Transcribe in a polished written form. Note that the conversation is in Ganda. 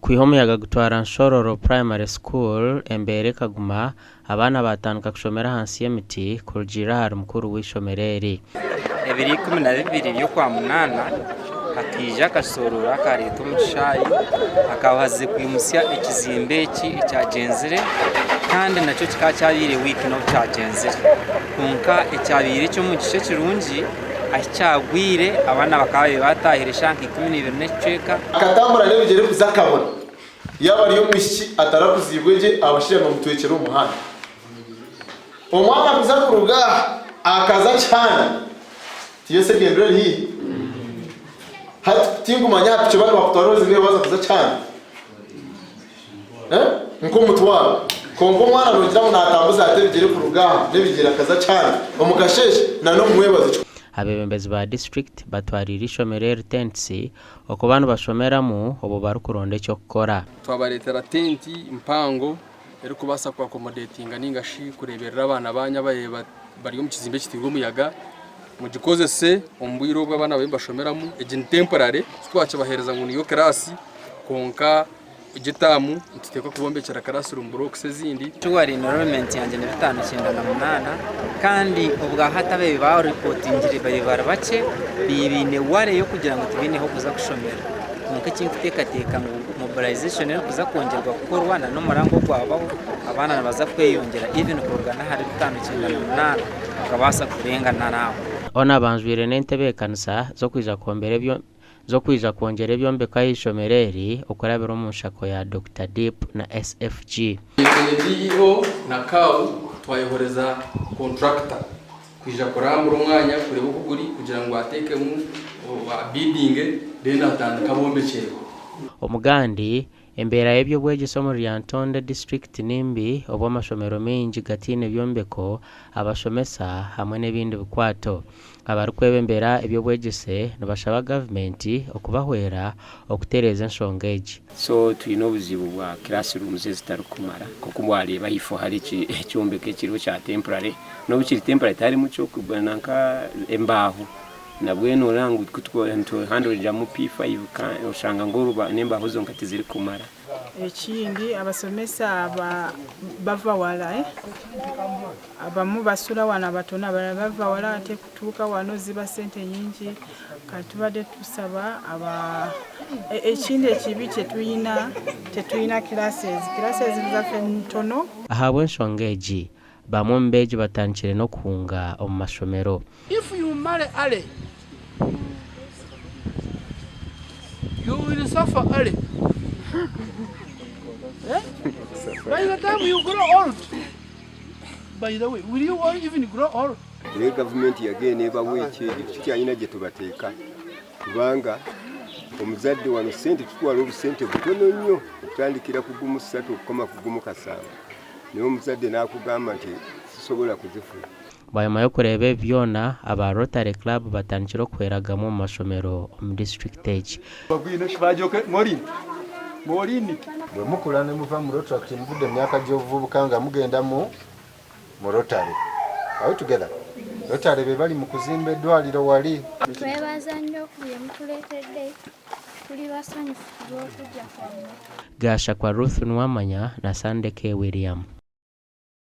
Kwihomuyaga gutwara Nshororo Primary School embere kaguma abana batanka kushomera hansi y'emiti kurugira hari mukuru w'ishomereri 2012 yo kwa munana akija kasorora kareta umushayi akabaze kwimusya ikizimbe icyagenzere kandi nacyo kikacyabire wiki no cyagenzere kunka icyabire cyo mu gice kirungi acyagwire abana bakabe batahire shanki 12 neceka akatambura ne bigere kuzakabona yaba ariyo mwishi atarakuzibweje abashira mu mutwekera umuhanda umwana kuzakuruga akaza cyane tiyo secondary hii hati tingumanya hati bana bakutoroze niyo baza kuza cyane nko mutwara kongo mwana rugira ngo natambuza ate bigere kuruga ne bigera akaza cyane umugasheshe na no mwebaze abebembezi ba district batwarira ishomereri tensi uko bantu bashomeramo ubu barukuronde cyo gukora twabaretera tenti impango ariko basa kwa accommodatinga ningashi kureberera abana banyabaye bari mu kizimbe kitigwa umuyaga mu gikoze se umbwiro bw'abana bashomeramu egin temporary twacha bahereza ngo niyo class konka igitamu tuteko kubombekera classroom blocks zindi tuwari enrollment yanje ni 598 kandi ubwa hatabe ba reportingire bari barabace bibine ware yo kugira ngo tubineho kuza gushomera nuko cy'intekateka ngo mobilization yo kuza kongerwa gukorwa na no murango kwabaho abana baza kweyongera even kurugana hari 598 akabasa kurengana naho ona banjwire n'entebe kanisa zo kwija kongera ebyombe kwa ishomereri ukorabira mu nshako ya Dr. Deep na SFG CEO na kawu twayihoreza contractor kwija koramura umwanya kureba ukuguri kugira ngo ateke mu bidding dena atandika bombekero omugandi embera y'ebyo bwegisomo lya Ntonde district nimbi obo amashomero mengi gatine byombeko abashomesa hamwe n'ebindi bikwato abarukwebembera ebyo bwegise nabashaba government okubahwera okutereza ensongeji so tuyino buzibu bwa classrooms zitarukumara kuko mwali bayifo hari ekyombeke kiriho kya temporary no bukiri temporary tari mucyo kubananka embaho nabweno rangu kutwo handle mu P5 ushanga ngoruba nemba hozo nkati ziri kumara ekindi abasomesa bava wala abamu basula wana batona bava wala ate kutuka wano ziba sente nyingi katubade tusaba ekindi ekibi tetuyina classes zafe ntono ahabwe nsongeji bamwe mbeji batankire no kunga omu mashomero if you marry early you will suffer early. By the time you grow old, by the way, will you even grow old? The government again never waited tukyanyina gye tubateeka kubanga omuzadde wano sente tutwala obusente butono nnyo okutandikira ku gumu 3 okukoma ku gumu 5 naye omuzadde n'akugamba nti sisobola kuzifuna bayama yo kurebe byona aba Rotary Club batankiro kweragamo mu mashomero mu district age bagwino shibajoke morini bwe mukulane muva mu Rotary mvude myaka gy'ovubukanga mugenda mu Rotary are we together Rotary be bali mu kuzimba eddwaliro wali twebaza nnyo kuye mutuletedde tuli basanyufu okujja kwano Gasha kwa Ruth Nwamanya na Sandeke William